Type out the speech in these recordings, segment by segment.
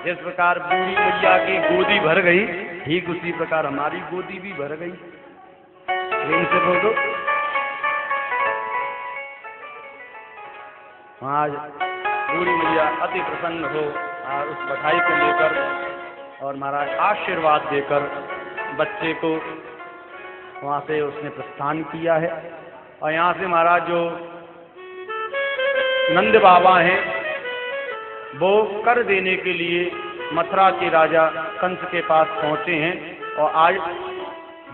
जिस प्रकार बूढ़ी मैया की गोदी भर गई, ठीक उसी प्रकार हमारी गोदी भी भर गई। प्रेम से बोलो। आज बूढ़ी मैया अति प्रसन्न हो और उस बधाई को लेकर और महाराज आशीर्वाद देकर बच्चे को वहां से उसने प्रस्थान किया है। और यहाँ से महाराज जो नंद बाबा हैं वो कर देने के लिए मथुरा के राजा कंस के पास पहुंचे हैं और आज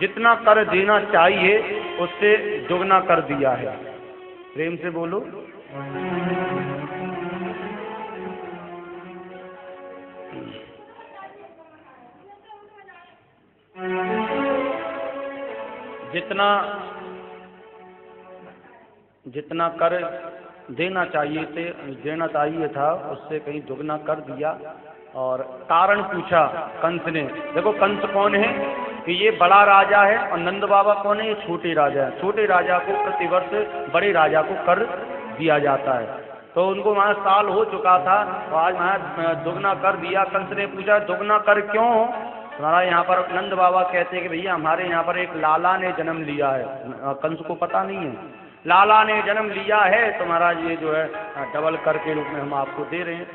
जितना कर देना चाहिए उससे दुगना कर दिया है। प्रेम से बोलो। जितना कर देना चाहिए था उससे कहीं दुगना कर दिया। और कारण पूछा कंस ने। देखो कंस कौन है कि ये बड़ा राजा है और नंद बाबा कौन है, ये छोटे राजा है। छोटे राजा को प्रतिवर्ष बड़े राजा को कर दिया जाता है, तो उनको वहाँ साल हो चुका था और आज वहाँ दुगना कर दिया। कंस ने पूछा दुगना कर क्यों? हमारा यहाँ पर नंद बाबा कहते हैं कि भैया हमारे यहाँ पर एक लाला ने जन्म लिया है। कंस को पता नहीं है, लाला ने जन्म लिया है तो महाराज ये जो है डबल कर के रूप में हम आपको दे रहे हैं।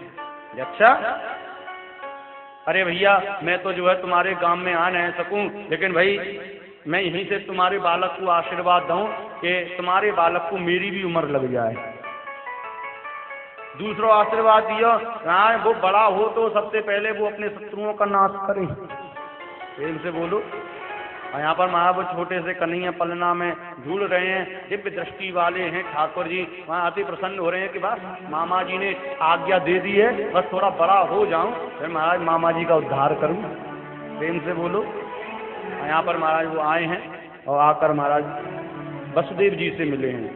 अच्छा, अरे भैया मैं तो जो है तुम्हारे गांव में आ नहीं सकूं, लेकिन भाई मैं यहीं से तुम्हारे बालक को आशीर्वाद दूं कि तुम्हारे बालक को मेरी भी उम्र लग जाए। दूसरा आशीर्वाद दिया, हाँ वो बड़ा हो तो सबसे पहले वो अपने शत्रुओं का नाश करे। प्रेम से बोलो। और यहाँ पर महाराज छोटे से कन्हैया पलना में झूल रहे हैं, दिव्य दृष्टि वाले हैं ठाकुर जी, वहाँ अति प्रसन्न हो रहे हैं कि बस मामा जी ने आज्ञा दे दी है, बस थोड़ा बड़ा हो जाऊं फिर महाराज मामा जी का उद्धार करूं। प्रेम से बोलो। और यहाँ पर महाराज वो आए हैं और आकर महाराज वसुदेव जी से मिले हैं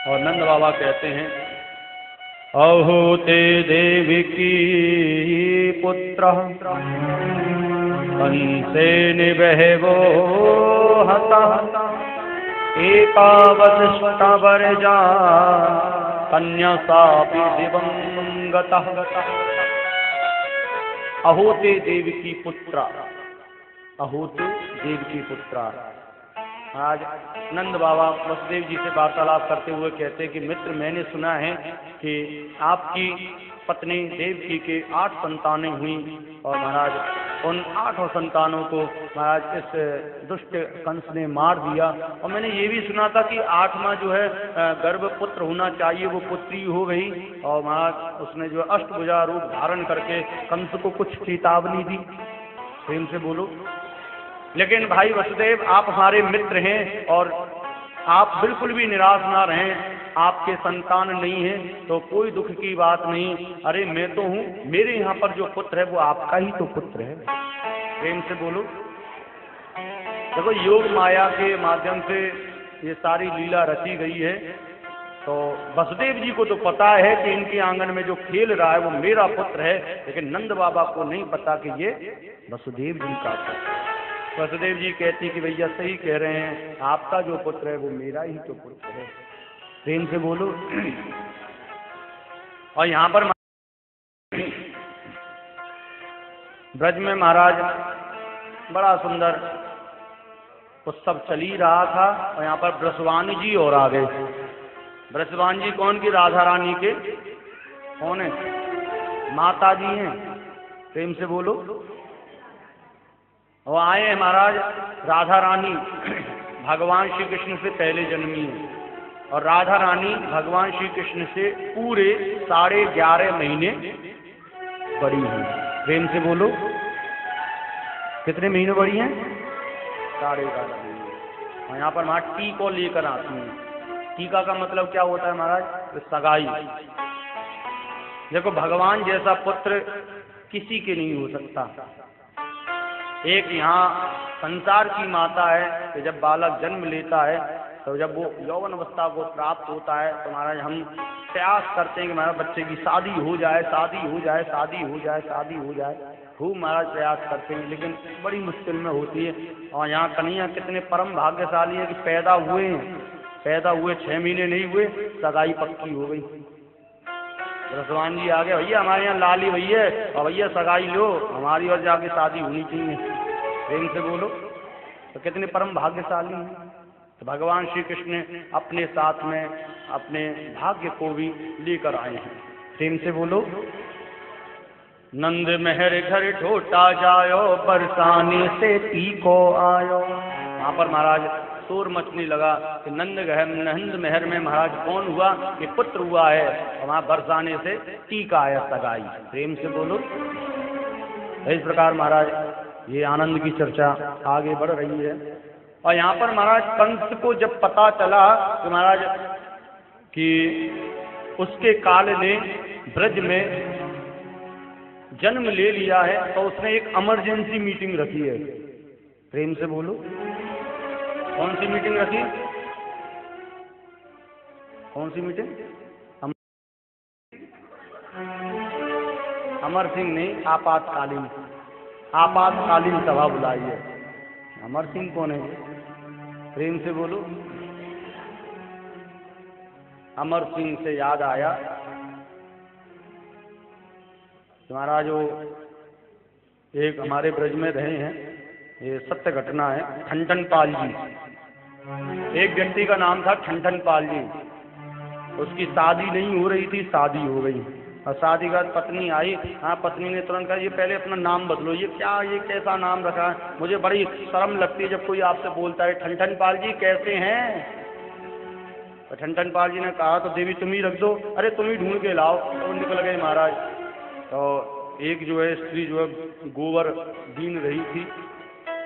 और नंद बाबा कहते हैं अहो ते देवकी पुत्र कंसे निबहवो हता एकावत्ष्टवर्जा कन्या सापि दिवंगतः। अहोते देवकी पुत्रा, अहोते देवकी पुत्रा। आज नंद बाबा वसुदेव जी से वार्तालाप करते हुए कहते हैं कि मित्र मैंने सुना है कि आपकी पत्नी देवकी के 8 संतानें हुई और महाराज उन 8 संतानों को महाराज इस दुष्ट कंस ने मार दिया। और मैंने ये भी सुना था कि 8वां जो है गर्भपुत्र होना चाहिए, वो पुत्री हो गई। और महाराज उसने जो अष्टभुजा रूप धारण करके कंस को कुछ चेतावनी दी। प्रेम से बोलो। लेकिन भाई वसुदेव आप हमारे मित्र हैं और आप बिल्कुल भी निराश ना रहें, आपके संतान नहीं है तो कोई दुख की बात नहीं। अरे मैं तो हूँ, मेरे यहाँ पर जो पुत्र है वो आपका ही तो पुत्र है। प्रेम से बोलो। देखो योग माया के माध्यम से ये सारी लीला रची गई है, तो वसुदेव जी को तो पता है कि इनके आंगन में जो खेल रहा है वो मेरा पुत्र है, लेकिन नंद बाबा को नहीं पता कि ये वसुदेव जी का पुत्र। वसुदेव जी कहती कि भैया सही कह रहे हैं, आपका जो पुत्र है वो मेरा ही तो पुत्र है। प्रेम से बोलो। और यहाँ पर ब्रज में महाराज बड़ा सुंदर उत्सव चल ही रहा था और यहाँ पर ब्रजवानी जी और आ गए। ब्रजवान जी कौन की? राधा रानी के कौन है? माता जी हैं। प्रेम से बोलो। वो आए हैं महाराज, राधा रानी भगवान श्री कृष्ण से पहले जन्मी है और राधा रानी भगवान श्री कृष्ण से पूरे 11.5 महीने बड़ी हैं। प्रेम से बोलो। कितने महीने बड़ी हैं? 11.5 महीने। और यहाँ पर महाराज टीका लेकर आती हैं। टीका का मतलब क्या होता है महाराज? तो सगाई। देखो भगवान जैसा पुत्र किसी के नहीं हो सकता। एक यहाँ संसार की माता है कि जब बालक जन्म लेता है तो जब वो यौवन अवस्था को प्राप्त होता है तो महाराज हम प्रयास करते हैं कि हमारे बच्चे की शादी हो जाए, शादी हो जाए, शादी हो जाए, शादी हो जाए, खूब महाराज प्रयास करते हैं, लेकिन बड़ी मुश्किल में होती है। और यहाँ कन्हैया कितने परम भाग्यशाली है कि पैदा हुए 6 महीने नहीं हुए, सगाई पक्की हो गई। रसवान जी आ गए, भैया हमारे यहाँ लाली भैया और भैया सगाई लो, हमारी और जाके शादी होनी चाहिए। प्रेम से बोलो। तो कितने परम भाग्यशाली हैं। तो भगवान श्री कृष्ण अपने साथ में अपने भाग्य को भी लेकर आए हैं। प्रेम से बोलो। नंद महर घर ठोटा जायो, बरसाने से पीको आयो। वहां पर महाराज शोर मचने लगा कि नंद महर में महाराज कौन हुआ, कि पुत्र हुआ है, और वहां बरसाने से टीका आया सगाई। प्रेम से बोलो। इस प्रकार महाराज ये आनंद की चर्चा आगे बढ़ रही है। और यहाँ पर महाराज कंस को जब पता चला कि महाराज कि उसके काल ने ब्रज में जन्म ले लिया है, तो उसने एक इमरजेंसी मीटिंग रखी है। प्रेम से बोलो। कौन सी मीटिंग रखी? कौन सी मीटिंग? अमर सिंह नहीं, आपातकालीन सभा बुलाई है। अमर सिंह कौन है? प्रेम से बोलो। अमर सिंह से याद आया तुम्हारा जो एक हमारे ब्रज में रहे हैं, ये सत्य घटना है। ठनठन पाल जी, एक व्यक्ति का नाम था ठनठन पाल जी। उसकी शादी नहीं हो रही थी, शादी हो गई, और शादी के बाद पत्नी आई। हाँ, पत्नी ने तुरंत कहा ये पहले अपना नाम बदलो, ये क्या, ये कैसा नाम रखा है, मुझे बड़ी शर्म लगती है जब कोई आपसे बोलता है ठनठन पाल जी कैसे हैं। तो ठनठन पाल जी ने कहा तो देवी तुम ही रख दो। अरे तुम ही ढूंढ के लाओ। तो निकल गए महाराज। तो एक जो है स्त्री जो है गोबर बीन रही थी,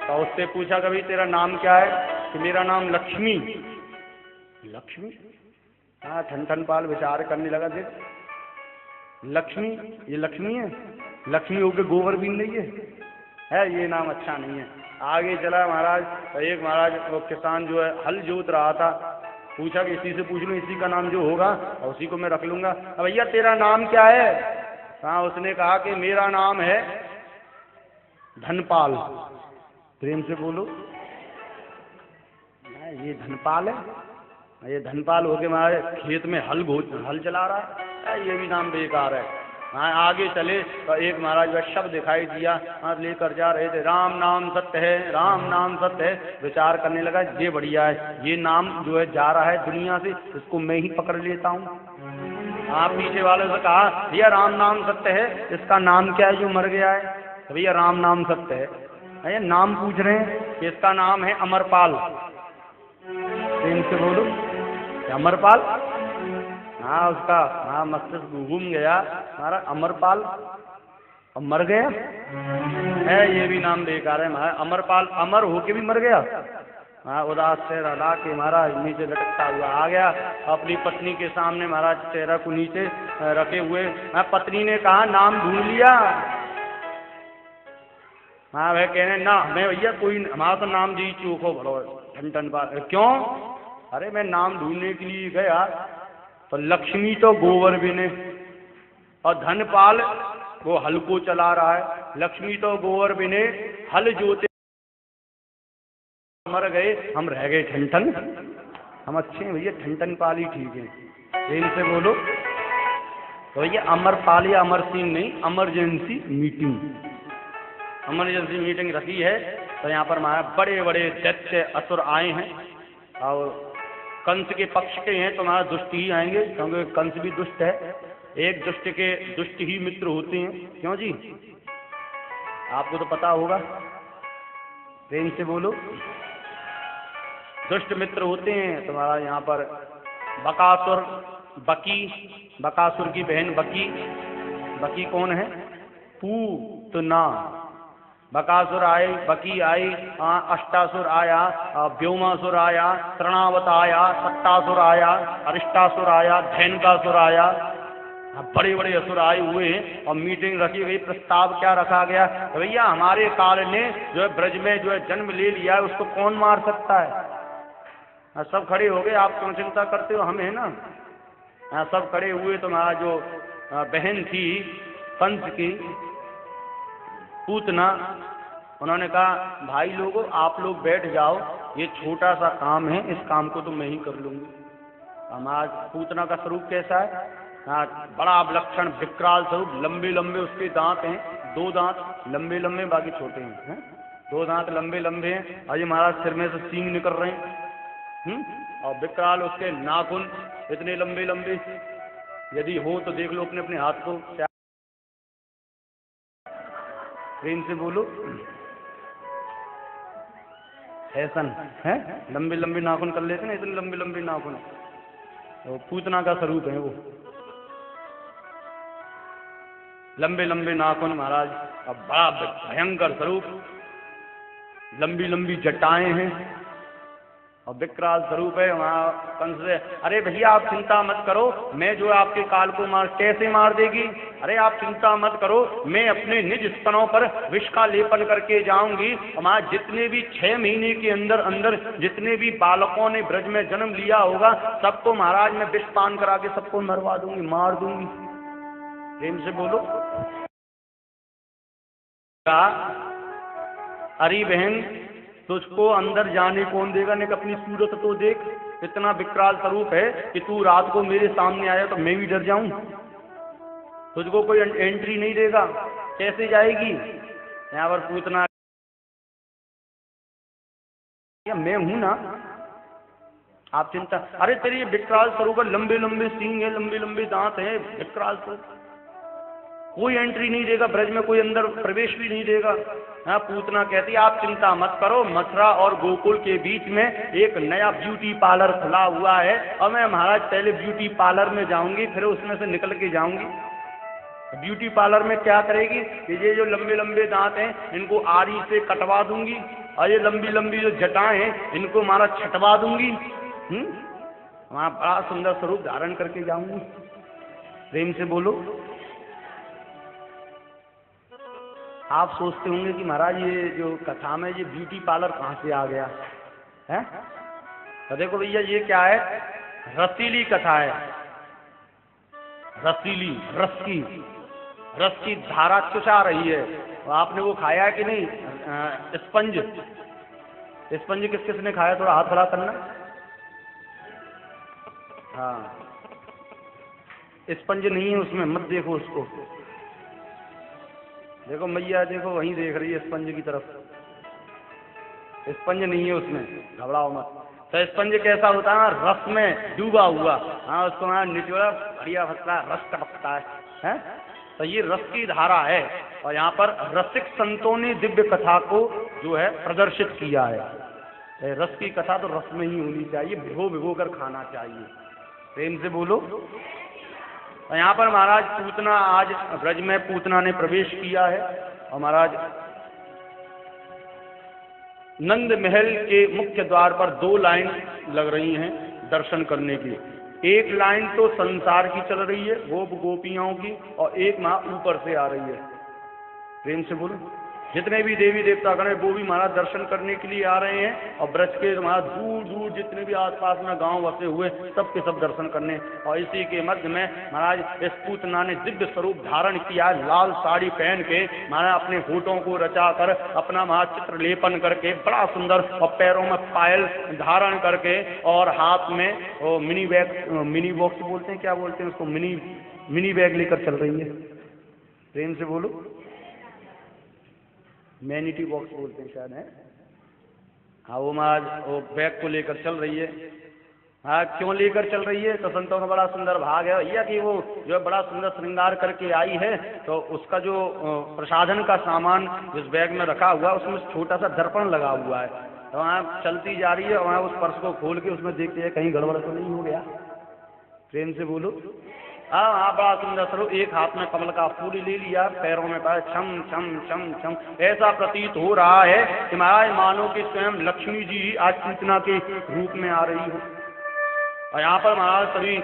तो उससे पूछा कभी तेरा नाम क्या है? कि मेरा नाम लक्ष्मी। लक्ष्मी? हाँ, ठनठन पाल विचार करने लगा, देख लक्ष्मी, ये लक्ष्मी है, लक्ष्मी होके गोबर बीन रही है, ये नाम अच्छा नहीं है। आगे चला महाराज। तो एक महाराज वो किसान जो है हल जोत रहा था, पूछा कि इसी से पूछ लूँ, इसी का नाम जो होगा और उसी को मैं रख लूंगा। अब भैया तेरा नाम क्या है? हाँ, उसने कहा कि मेरा नाम है धनपाल। प्रेम से बोलो। ये धनपाल है, ये धनपाल होके हमारे खेत में हल चला रहा है, ये भी नाम बेकार है। हाँ, आगे चले तो एक महाराज वह शब्द दिखाई दिया, हाँ लेकर जा रहे थे, राम नाम सत्य है, राम नाम सत्य है। विचार करने लगा ये बढ़िया है, ये नाम जो है जा रहा है दुनिया से, इसको मैं ही पकड़ लेता हूँ। आप पीछे वाले से कहा भैया राम नाम सत्य है, इसका नाम क्या है जो मर गया है? तो भैया राम नाम सत्य है। भैया नाम पूछ रहे हैं कि इसका नाम है अमरपाल। प्रेम से बोलो। अमरपाल? हाँ, उसका हाँ मस्तिष्क घूम गया हमारा। अमरपाल अब मर गया है, ये भी नाम बेकार है हमारा। अमरपाल अमर होके भी मर गया। हाँ, उदास चेहरा ला के महाराज नीचे लटकता हुआ आ गया अपनी पत्नी के सामने, महाराज चेहरा को नीचे रखे हुए। हाँ, पत्नी ने कहा नाम ढूंढ लिया? हाँ, वह कहने ना मैं भैया कोई, हमारा तो नाम जी चूको भलो ठनठन पाल। क्यों? अरे मैं नाम ढूंढने के लिए गया तो लक्ष्मी तो गोबर बिने और धनपाल वो हल को चला रहा है, लक्ष्मी तो गोबर बिने हल जोते, मर गए, हम रह गए ठनठन। हम अच्छे हैं भैया, ठनठन पाल ही ठीक है। प्रेम से बोलो। तो भैया अमरपाल या अमर सिंह नहीं, इमरजेंसी मीटिंग, इमरजेंसी मीटिंग रखी है। तो यहाँ पर हमारे बड़े बड़े दैत्य असुर आए हैं और कंस के पक्ष के हैं, तो हमारा दुष्ट ही आएंगे, क्योंकि कंस भी दुष्ट है। एक दुष्ट के दुष्ट ही मित्र होते हैं। क्यों जी? आपको तो पता होगा। प्रेम से बोलो। दुष्ट मित्र होते हैं तुम्हारा यहाँ पर बकासुर, बकासुर की बहन बकी कौन है? पूतना। बकासुर आए, बकी आई, अष्टासुर आया, व्योमासुर आया, तृणावत आया, सत्तासुर आया, अरिष्टासुर आया, धैनकासुर आया। बड़े बड़े असुर आए हुए हैं और मीटिंग रखी गई। प्रस्ताव क्या रखा गया? भैया हमारे काल ने जो है ब्रज में जो है जन्म ले लिया है, उसको कौन मार सकता है? सब खड़े हो गए। आप क्यों चिंता करते हो, हम है ना। सब खड़े हुए। तुम्हारा जो बहन थी कंस की, पूतना, उन्होंने कहा भाई लोगों आप लोग बैठ जाओ, ये छोटा सा काम है, इस काम को तो मैं ही कर लूंगी। हमारा पूतना का स्वरूप कैसा है? हाँ, बड़ा विलक्षण विकराल स्वरूप, लंबे लंबे उसके दांत हैं, 2 दांत लंबे लंबे, बाकी छोटे हैं, 2 दांत लंबे लंबे हैं। और ये महाराज सिर में से सींग निकल रहे हैं, और विकराल उसके नाखून इतने लंबे लंबे, यदि हो तो देख लो अपने अपने हाथ को, प्रेम से बोलो। फैशन है, लंबे लंबे नाखून कर लेते ना, इतने लंबे लंबे नाखून, तो पूतना का स्वरूप है वो, लंबे लंबे नाखून महाराज, अब बड़ा भयंकर स्वरूप, लंबी लंबी जटाएं हैं और विकराल स्वरूप है। वहां कंस से, अरे भैया आप चिंता मत करो, मैं जो आपके काल को मार, कैसे मार देगी? अरे आप चिंता मत करो, मैं अपने निज स्तनों पर विष का लेपन करके जाऊंगी। हमारे जितने भी 6 महीने के अंदर अंदर जितने भी बालकों ने ब्रज में जन्म लिया होगा, सबको महाराज मैं विष पान करा के सबको मरवा दूंगी, मार दूंगी। प्रेम से बोलो। अरे बहन, तुझको अंदर जाने कौन देगा? ने अपनी सूरत तो देख, इतना विकराल स्वरूप है कि तू रात को मेरे सामने आया तो मैं भी डर जाऊं, तुझको कोई एंट्री नहीं देगा, कैसे जाएगी? यहाँ पर पूतना, मैं हूं ना, आप चिंता, अरे तेरी ये विकराल स्वरूप, लंबे लंबे सींग है, लंबे लंबे दांत हैं, विकराल स्वरूप, कोई एंट्री नहीं देगा ब्रज में, कोई अंदर प्रवेश भी नहीं देगा। हाँ, पूतना कहती आप चिंता मत करो, मथुरा और गोकुल के बीच में एक नया ब्यूटी पार्लर खुला हुआ है, और मैं महाराज पहले ब्यूटी पार्लर में जाऊंगी, फिर उसमें से निकल के जाऊंगी। ब्यूटी पार्लर में क्या करेगी कि ये जो लंबे लंबे दांत हैं इनको आरी से कटवा दूंगी, और ये लंबी लंबी जो जटाएं हैं इनको मारा छटवा दूंगी। वहां बड़ा सुंदर स्वरूप धारण करके जाऊंगी। प्रेम से बोलो। आप सोचते होंगे कि महाराज ये जो कथा में ये ब्यूटी पार्लर कहाँ से आ गया है? तो देखो भैया, ये क्या है, रसीली कथा है, रसीली, रस की धारा चुसा रही है। तो आपने वो खाया है कि नहीं, स्पंज? स्पंज किस किसने खाया? थोड़ा हाथ खड़ा करना। हाँ, स्पंज नहीं है उसमें, मत देखो उसको, देखो मैया, देखो वहीं देख रही है स्पंज की तरफ, स्पंज नहीं है उसमें, घबराओ मत। तो स्पंज कैसा होता है ना, रस में डूबा हुआ, हाँ, उसको वहां निचोड़ा बढ़िया फसला रस टपकता है? तो ये रस की धारा है, और यहाँ पर रसिक संतों ने दिव्य कथा को जो है प्रदर्शित किया है। रस की कथा तो रस में ही होनी चाहिए, भिगो भिगो कर खाना चाहिए। प्रेम से बोलो। और यहाँ पर महाराज पूतना, आज ब्रज में पूतना ने प्रवेश किया है, और महाराज नंद महल के मुख्य द्वार पर 2 लाइन लग रही हैं दर्शन करने की। एक लाइन तो संसार की चल रही है, गोप गोपियों की, और एक माँ ऊपर से आ रही है। प्रेम से बोलो। जितने भी देवी देवता गण वो भी महाराज दर्शन करने के लिए आ रहे हैं, और ब्रज के महाराज दूर दूर जितने भी आसपास में गांव बसे हुए सबके सब दर्शन करने। और इसी के मध्य में महाराज इस पूतना ने दिव्य स्वरूप धारण किया, लाल साड़ी पहन के महाराज अपने होठों को रचा कर, अपना महाराज चित्र लेपन करके बड़ा सुंदर, और पैरों में पायल धारण करके, और हाथ में वो मिनी बैग, मिनी बॉक्स बोलते हैं, क्या बोलते हैं उसको, मिनी बैग लेकर चल रही है। प्रेम से बोलो। मैनिटी बॉक्स बोलते हैं शायद, है? हाँ, वो महाराज वो बैग को लेकर चल रही है। हाँ, क्यों लेकर चल रही है? तो संतों का बड़ा सुंदर भाग है यह कि वो जो बड़ा सुंदर श्रृंगार करके आई है, तो उसका जो प्रसाधन का सामान जिस बैग में रखा हुआ है उसमें छोटा सा दर्पण लगा हुआ है। तो वहाँ चलती जा रही है, वहाँ उस पर्स को खोल के उसमें देखते हैं कहीं गड़बड़ तो नहीं हो गया। प्रेम से बोलो। हाँ, बड़ा सुंदर स्वरूप, एक हाथ में कमल का फूल ले लिया, पैरों में पाया छम छम छम छम, ऐसा प्रतीत हो रहा है कि महाराज मानो कि स्वयं लक्ष्मी जी आज पूतना के रूप में आ रही हो। और यहाँ पर महाराज सभी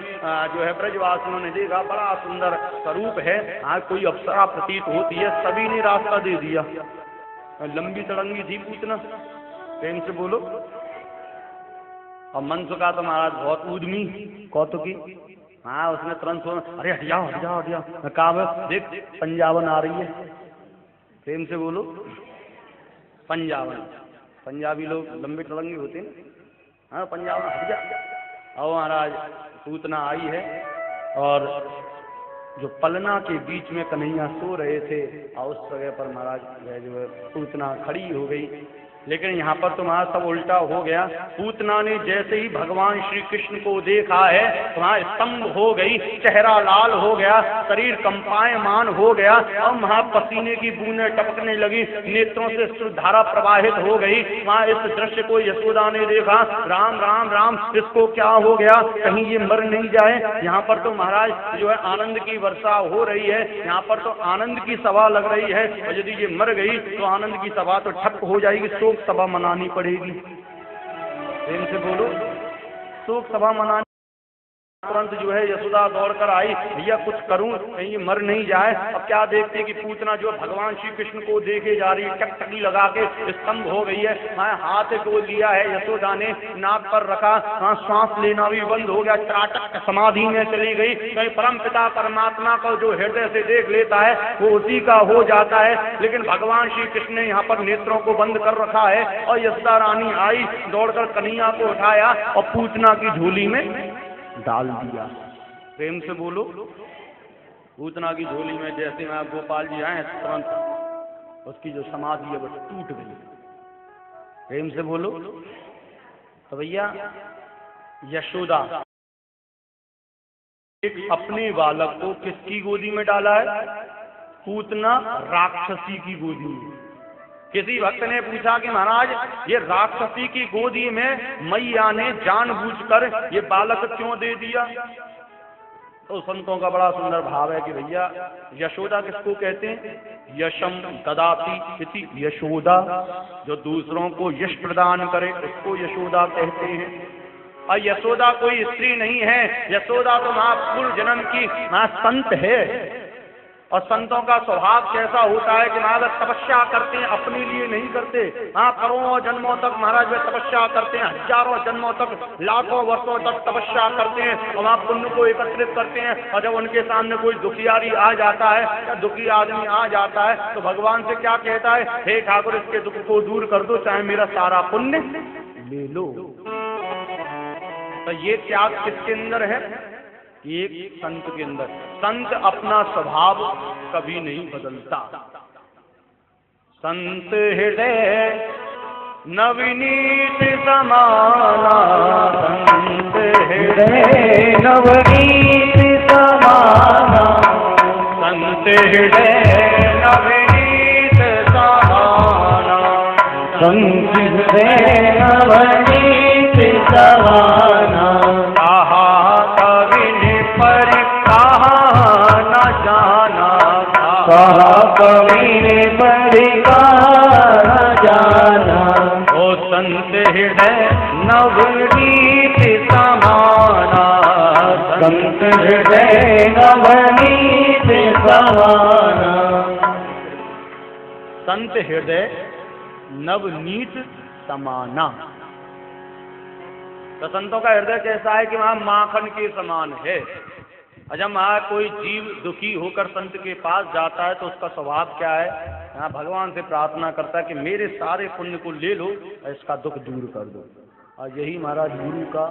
जो है ब्रजवासियों ने देखा, बड़ा सुंदर स्वरूप है। हाँ, कोई अप्सरा प्रतीत होती है, सभी ने रास्ता दे दिया। लंबी सड़ंगी थी पूतना। प्रेम से बोलो। और मंत्र का तो महाराज बहुत उद्यमी, कौतुकी। हाँ, उसने तुरंत अरे हट जाओ हट जाओ हट जाओ, कहा देख पंजाबन आ रही है। प्रेम से बोलो। पंजाबन, पंजाबी लोग लंबे टलंगे होते हैं ना। हाँ, पंजाबन हट जा। और महाराज पूतना आई है, और जो पलना के बीच में कन्हैया सो रहे थे और उस जगह पर महाराज जो है पूतना खड़ी हो गई। लेकिन यहाँ पर तो महाराज सब उल्टा हो गया। पूतना ने जैसे ही भगवान श्री कृष्ण को देखा है वहाँ स्तंभ हो गई, चेहरा लाल हो गया, शरीर कंपायमान हो गया और वहाँ पसीने की बूंदें टपकने लगी, नेत्रों से श्रुधारा प्रवाहित हो गई। वहाँ इस दृश्य को यशोदा ने देखा, राम राम राम, इसको क्या हो गया, कहीं ये मर नहीं जाए। यहाँ पर तो महाराज जो है आनंद की वर्षा हो रही है, यहाँ पर तो आनंद की सभा लग रही है, और यदि ये मर गई तो आनंद की सभा तो ठप हो जाएगी, शोक सभा मनानी पड़ेगी। प्रेम से बोलो, शोक सभा मनानी। तुरंत जो है यशोदा दौड़कर आई, भैया कुछ करूं कहीं ये मर नहीं जाए। अब क्या देखते कि पूतना जो भगवान श्री कृष्ण को देखे जा रही है, टकटकी लगा के स्तंभ हो गई है। हाँ, हाथ को लिया है यशोदा ने, नाक पर रखा, हाँ सांस लेना भी बंद हो गया, त्राटक समाधि में चली गई। कहीं परम पिता परमात्मा को जो हृदय से देख लेता है वो उसी का हो जाता है। लेकिन भगवान श्री कृष्ण ने यहाँ पर नेत्रों को बंद कर रखा है और यशोदा रानी आई, दौड़कर कन्हैया को उठाया और पूतना की झोली में डाल दिया। प्रेम से बोलो, पूतना की झोली में जैसे मैं गोपाल जी आए तुरंत उसकी जो समाधि है वो टूट गई। प्रेम से बोलो। तो भैया यशोदा एक अपने बालक को किसकी गोदी में डाला है? पूतना राक्षसी की गोदी में। किसी भक्त ने पूछा कि महाराज ये राक्षसी की गोदी में मैया ने जानबूझकर ये बालक क्यों दे दिया? तो संतों का बड़ा सुंदर भाव है कि भैया यशोदा किसको कहते हैं? यशम ददाति इति यशोदा, जो दूसरों को यश प्रदान करे उसको यशोदा कहते हैं। और यशोदा कोई स्त्री नहीं है, यशोदा तो महापुरुष जन्म की महासंत है। और संतों का स्वभाव कैसा होता है कि महाराज तपस्या करते हैं, अपने लिए नहीं करते। हाँ, करोड़ों जन्मों तक महाराज वे तपस्या करते हैं, हजारों जन्मों तक, लाखों वर्षों तक तपस्या करते हैं और वहाँ पुण्य को एकत्रित करते हैं। और जब उनके सामने कोई दुखियारी आ जाता है या दुखी आदमी आ जाता है तो भगवान से क्या कहता है? हे ठाकुर, इसके दुख को दूर कर दो, चाहे मेरा सारा पुण्य ले लो। तो ये त्याग किसके अंदर है? एक संत के अंदर। संत अपना स्वभाव कभी नहीं बदलता। संत हृदय नवनीत समाना, संत हृदय नवनीत समाना, संत हृदय नवनीत समाना, संत हृदय नवनीत समाना। कहा कवि ने परिका जाना, ओ संत हृदय नवनीत समाना, संत हृदय नवनीत समाना। संत हृदय नवनीत समाना। तो संतों का हृदय कैसा है कि वहाँ माखन के समान है। जब वहाँ कोई जीव दुखी होकर संत के पास जाता है तो उसका स्वभाव क्या है? यहाँ भगवान से प्रार्थना करता है कि मेरे सारे पुण्य को ले लो और इसका दुख दूर कर दो। और यही महाराज गुरु का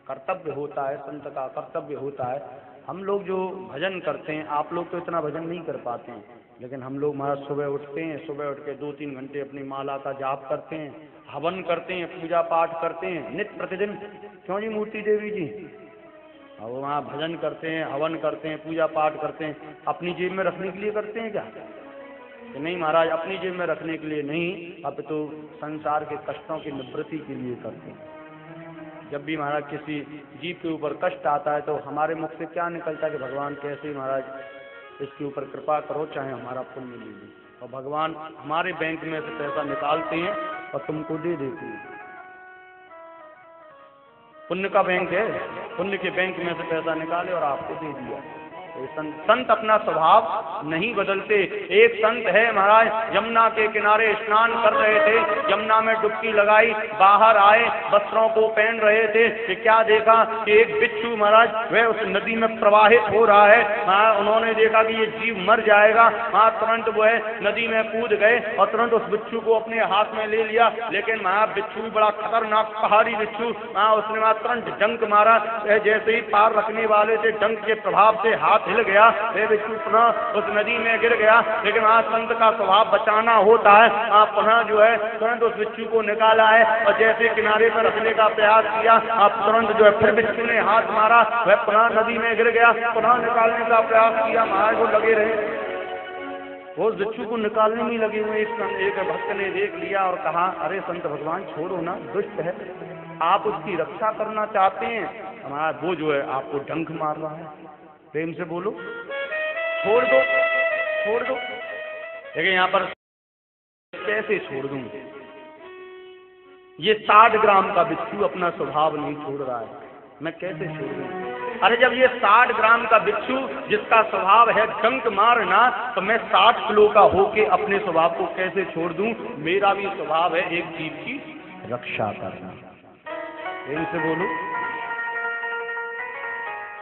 कर्तव्य होता है, संत का कर्तव्य होता है। हम लोग जो भजन करते हैं, आप लोग तो इतना भजन नहीं कर पाते हैं, लेकिन हम लोग महाराज सुबह उठते हैं, सुबह उठ के 2-3 घंटे अपनी माला का जाप करते हैं, हवन करते हैं, पूजा पाठ करते हैं नित्य प्रतिदिन। क्यों जी मूर्ति देवी जी? और वहाँ भजन करते हैं, हवन करते हैं, पूजा पाठ करते हैं, अपनी जेब में रखने के लिए करते हैं क्या? कि नहीं महाराज, अपनी जेब में रखने के लिए नहीं, अब तो संसार के कष्टों की निवृत्ति के लिए करते हैं। जब भी महाराज किसी जीव के ऊपर कष्ट आता है तो हमारे मुख से क्या निकलता है कि भगवान कैसे महाराज इसके ऊपर कृपा करो, चाहे हमारा पुण्य ले लो। और भगवान हमारे बैंक में से पैसा निकालते हैं और तुमको दे देते हैं। पुण्य का बैंक है, पुण्य के बैंक में से पैसा निकाले और आपको दे दिया। संत अपना स्वभाव नहीं बदलते। एक संत है महाराज, यमुना के किनारे स्नान कर रहे थे, यमुना में डुबकी लगाई, बाहर आए, वस्त्रों को पहन रहे थे कि क्या देखा कि एक बिच्छू महाराज वह उस नदी में प्रवाहित हो रहा है। हाँ, उन्होंने देखा कि ये जीव मर जाएगा। हाँ, तुरंत वो है नदी में कूद गए और तुरंत उस बिच्छू को अपने हाथ में ले लिया। लेकिन वहाँ बिच्छू भी बड़ा खतरनाक पहाड़ी बिच्छू, हाँ, उसने वहाँ तुरंत डंक मारा। जैसे ही पार रखने वाले थे, डंक के प्रभाव से हाथ हिल गया, वह बिच्छू पुनः उस नदी में गिर गया। लेकिन वहाँ संत का स्वभाव बचाना होता है। आप पुनः जो है तुरंत उस बिच्छू को निकाला है और जैसे किनारे पर रखने का प्रयास किया, आप तुरंत जो है फिर बिच्छू ने हाथ मारा, वह पुनः नदी में गिर गया। पुनः निकालने का प्रयास किया, महाराज को लगे रहे, वो बिच्छू को निकालने में लगे हुए। एक भक्त ने देख लिया और कहा, अरे संत भगवान छोड़ो ना, दुष्ट है, आप उसकी रक्षा करना चाहते हैं, हमारा वो जो है आपको डंक मार रहा है, प्रेम से बोलो छोड़ दो, छोड़ दो। लेकिन यहाँ पर कैसे छोड़ दूं? ये 60 ग्राम का बिच्छू अपना स्वभाव नहीं छोड़ रहा है, मैं कैसे छोड़ दूं? अरे जब ये 60 ग्राम का बिच्छू जिसका स्वभाव है डंक मारना, तो मैं 60 किलो का होके अपने स्वभाव को कैसे छोड़ दूं? मेरा भी स्वभाव है एक जीव की रक्षा करना। इनसे बोलो।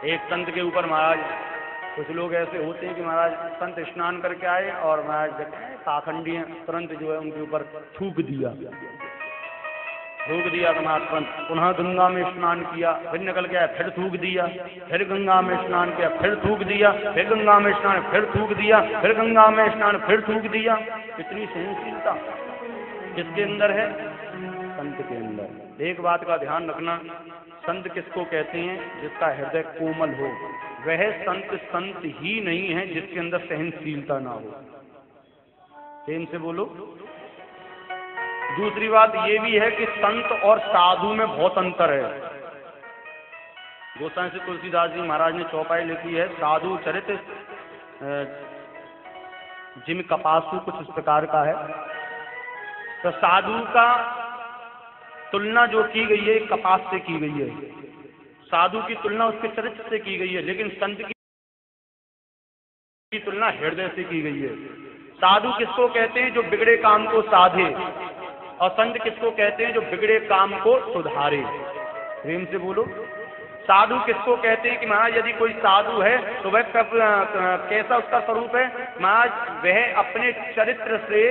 एक संत के ऊपर महाराज, कुछ लोग ऐसे होते हैं कि महाराज संत स्नान करके आए और महाराज पाखंडी तुरंत जो है उनके ऊपर थूक दिया तो महाराज पुनः गंगा में स्नान किया, फिर निकल गया, फिर थूक दिया, फिर गंगा में स्नान किया, फिर थूक दिया, फिर गंगा में स्नान, फिर थूक दिया, फिर गंगा में स्नान, फिर थूक दिया। इतनी सहनशीलता किसके अंदर है? संत के अंदर। एक बात का ध्यान रखना, संत किसको कहते हैं? जिसका हृदय कोमल हो। वह संत संत ही नहीं है जिसके अंदर सहनशीलता ना हो। प्रेम से बोलो। दूसरी बात ये भी है कि संत और साधु में बहुत अंतर है। गोसाई श्री तुलसीदास जी महाराज ने चौपाई लिखी है, साधु चरित जिम कपासु, कुछ इस प्रकार का है। तो साधु का तुलना जो की गई है कपास से की गई है, साधु की तुलना उसके चरित्र से की गई है, लेकिन संत की तुलना हृदय से की गई है। साधु किसको कहते हैं? जो बिगड़े काम को साधे, और संत किसको कहते हैं? जो बिगड़े काम को सुधारे। प्रेम से बोलो। साधु किसको कहते हैं? कि महाराज यदि कोई साधु है तो वह कैसा उसका स्वरूप है? महाराज वह अपने चरित्र से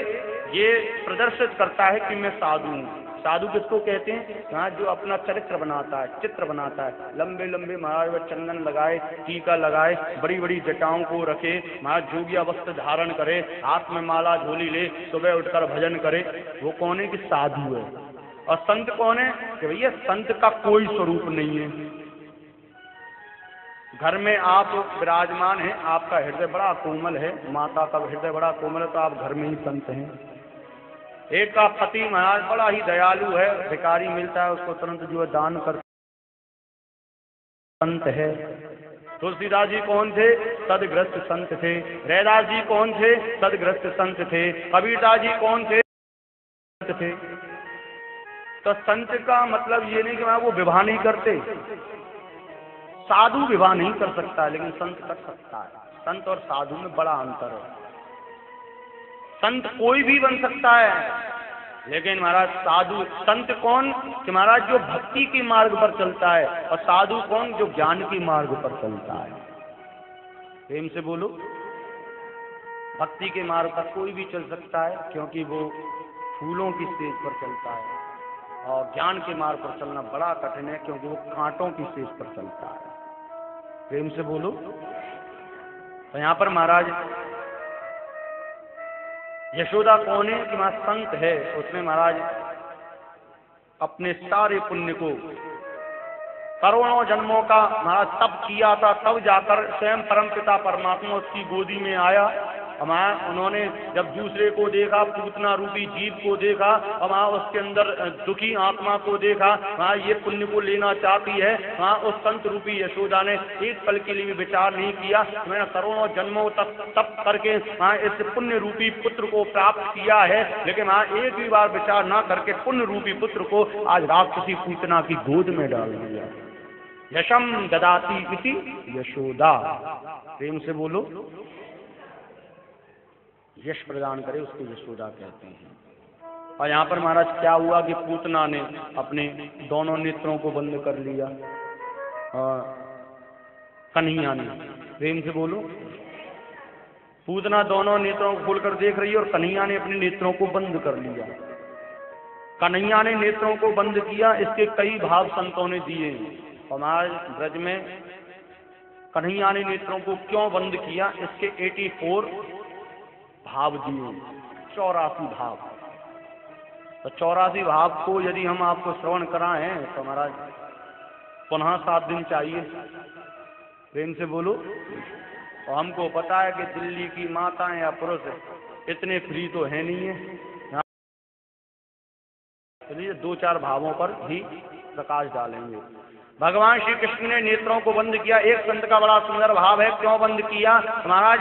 ये प्रदर्शित करता है कि मैं साधु हूँ। साधु किसको कहते हैं? हाँ, जो अपना चरित्र बनाता है, चित्र बनाता है, लंबे लंबे महाराज वह चंदन लगाए, टीका लगाए, बड़ी बड़ी जटाओं को रखे, महाराज जोगिया वस्त्र धारण करे, हाथ में माला झोली ले, सुबह उठकर भजन करे, वो कौन है? कि साधु है। और संत कौन है? कि भैया संत का कोई स्वरूप नहीं है। घर में आप विराजमान हैं, आपका हृदय बड़ा कोमल है, माता का हृदय बड़ा कोमल है, तो आप घर में ही संत हैं। एक का पति महाराज बड़ा ही दयालु है, भिखारी मिलता है उसको तुरंत जो है दान कर, संत है। तुलसीदास जी कौन थे? सदग्रस्त संत थे। रैदास जी कौन थे? सदग्रस्त संत थे। कबीरदास जी कौन थे? संत थे। तो संत का मतलब ये नहीं कि वो विवाह नहीं करते, साधु विवाह नहीं कर सकता है, लेकिन संत कर सकता है। संत और साधु में बड़ा अंतर है। संत कोई भी बन सकता है, लेकिन महाराज साधु, संत कौन? कि महाराज जो भक्ति के मार्ग पर चलता है, और साधु कौन? जो ज्ञान के मार्ग पर चलता है। प्रेम से बोलो। भक्ति के मार्ग पर कोई भी चल सकता है, क्योंकि वो फूलों की स्टेज पर चलता है, और ज्ञान के मार्ग पर चलना बड़ा कठिन है, क्योंकि वो कांटों की स्टेज पर चलता है। प्रेम से बोलो। तो यहाँ पर महाराज यशोदा कौन है? कि वहां संत है, उसने महाराज अपने सारे पुण्य को करोड़ों जन्मों का महाराज तब किया था, तब जाकर स्वयं परमपिता परमात्मा उसकी गोदी में आया। हमारा उन्होंने जब दूसरे को देखा, पूतना रूपी जीव को देखा, वहाँ उसके अंदर दुखी आत्मा को देखा, वहाँ ये पुण्य को लेना चाहती है, वहाँ उस संत रूपी यशोदा ने एक पल के लिए भी विचार नहीं किया, मैंने करोड़ों जन्मों तक तप करके वहाँ इस पुण्य रूपी पुत्र को प्राप्त किया है, लेकिन वहाँ एक भी बार विचार ना करके पुण्य रूपी पुत्र को आज राक्षसी पूतना की गोद में डाल दिया। यशम ददाती इति यशोदा। प्रेम से बोलो, यश प्रदान करे उसको यशोदा कहते हैं। और यहाँ पर महाराज क्या हुआ कि पूतना ने अपने दोनों नेत्रों को बंद कर लिया और कन्हैया ने, प्रेम से बोलो, पूतना दोनों नेत्रों को खोलकर देख रही है और कन्हैया ने अपने नेत्रों को बंद कर लिया। कन्हैया ने नेत्रों को बंद किया, इसके कई भाव संतों ने दिए। हमारे ब्रज में कन्हैया ने नेत्रों को क्यों बंद किया, इसके 84 भाव दिए, 84 भाव। तो 84 भाव को यदि हम आपको श्रवण कराएं तो महाराज पुनः 7 दिन चाहिए। प्रेम से बोलो। और हमको पता है कि दिल्ली की माताएं या पुरुष इतने फ्री तो है नहीं है। चलिए 2-4 भावों पर भी प्रकाश डालेंगे। भगवान श्री कृष्ण ने नेत्रों को बंद किया। एक संत का बड़ा सुंदर भाव है, क्यों बंद किया महाराज।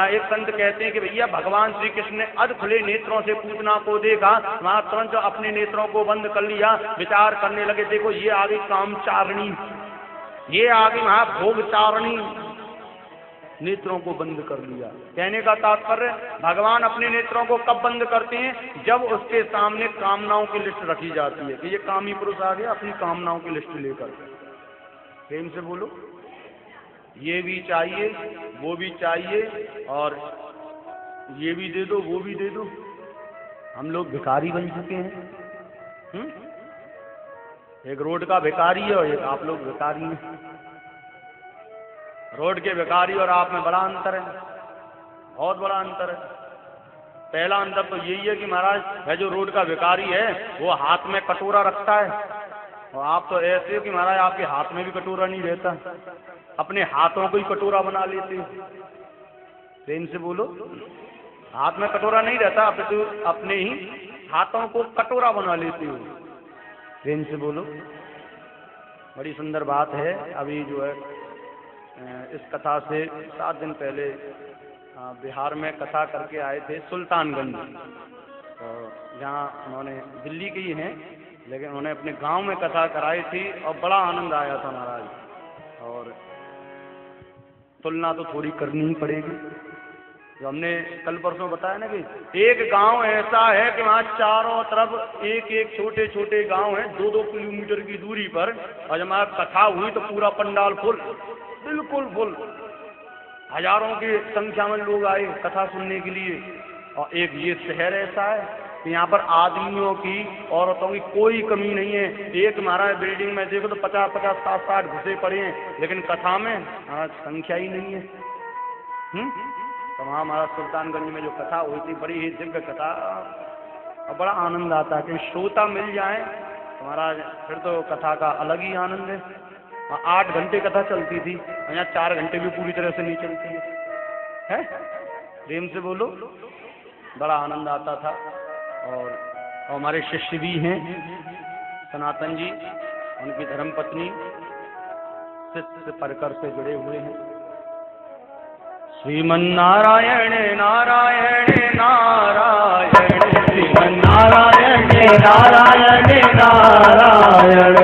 एक संत कहते हैं कि भैया भगवान श्री कृष्ण ने अध खुले नेत्रों से पूतना को देखा, वहां तुरंत अपने नेत्रों को बंद कर लिया, विचार करने लगे, देखो ये आ गई कामचारिणी, ये आ गई वहां भोगचारिणी, नेत्रों को बंद कर लिया। कहने का तात्पर्य भगवान अपने नेत्रों को कब बंद करते हैं, जब उसके सामने कामनाओं की लिस्ट रखी जाती है कि ये कामी पुरुष आ गया अपनी कामनाओं की लिस्ट लेकर। प्रेम से बोलो, ये भी चाहिए, वो भी चाहिए, और ये भी दे दो, वो भी दे दो। हम लोग भिखारी बन चुके हैं। एक रोड का भिखारी है और एक आप लोग भिखारी हैं। रोड के भिखारी और आप में बड़ा अंतर है, बहुत बड़ा अंतर है। पहला अंतर तो यही है कि महाराज है जो रोड का भिखारी है वो हाथ में कटोरा रखता है, और आप तो ऐसे हो कि महाराज आपके हाथ में भी कटोरा नहीं रहता, अपने हाथों को ही कटोरा बना लेते हो। प्रेम से बोलो, हाथ में कटोरा नहीं रहता, तो अपने ही हाथों को कटोरा बना लेते हो। प्रेम से बोलो। बड़ी सुंदर बात है। अभी जो है इस कथा से 7 दिन पहले बिहार में कथा करके आए थे सुल्तानगंज, तो जहाँ उन्होंने दिल्ली के ही हैं लेकिन उन्होंने अपने गांव में कथा कराई थी और बड़ा आनंद आया था महाराज। और तुलना तो थोड़ी करनी ही पड़ेगी, जो हमने कल परसों बताया ना कि एक गांव ऐसा है कि वहाँ चारों तरफ एक एक छोटे छोटे गांव हैं 2-2 किलोमीटर की दूरी पर, और जब हमारी कथा हुई तो पूरा पंडाल फुल, बिल्कुल फुल, हजारों की संख्या में लोग आए कथा सुनने के लिए। और एक ये शहर ऐसा है कि यहाँ पर आदमियों की औरतों की कोई कमी नहीं है। एक महाराज बिल्डिंग में देखो तो 50-50, 60-60 घुसे पड़े हैं, लेकिन कथा में संख्या ही नहीं है। तो वहाँ हमारा सुल्तानगंज में जो कथा हुई थी बड़ी ही दिव्य कथा, और बड़ा आनंद आता है कि श्रोता मिल जाए तो महाराज फिर तो कथा का अलग ही आनंद है। 8 घंटे कथा चलती थी, यहाँ 4 घंटे भी पूरी तरह से नहीं चलती है। प्रेम से बोलो, बड़ा आनंद आता था। और हमारे शिष्य भी हैं सनातन जी, उनकी धर्मपत्नी शिष्य परकर से जुड़े हुए हैं। श्रीमन्नारायण नारायण नारायण, श्रीमन्नारायण नारायण नारायण,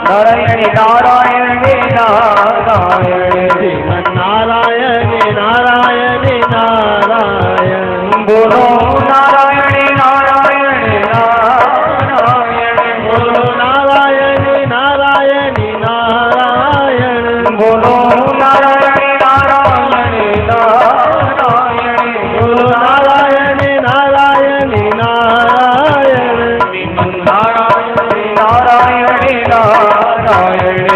नारायण नारायण नारायण, श्रीमन्नारायण नारायण नारायण, बोलो नारायण नारायण नारायण, बोलो नारायण नारायण नारायण, बोलो नारायण नारायण नारायण, बोलो नारायण नारायण नारायण, श्रीमन्नारायण नारायण नारायण,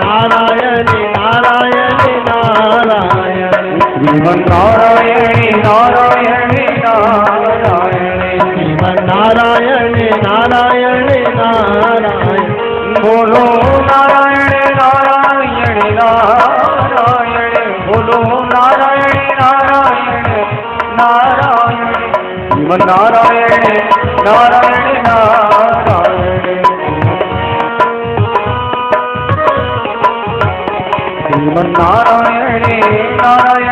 नारायण नारायण नारायण, श्रीमन्नारायण नारायण नारायण, श्रीमन्नारायण नारायण नारायण, बोलो नारायण नारायण नारायण, बोलो नारायण नारायण नारायण, श्रीमन्नारायण नारायण नारायण, श्रीमन्नारायण नारायण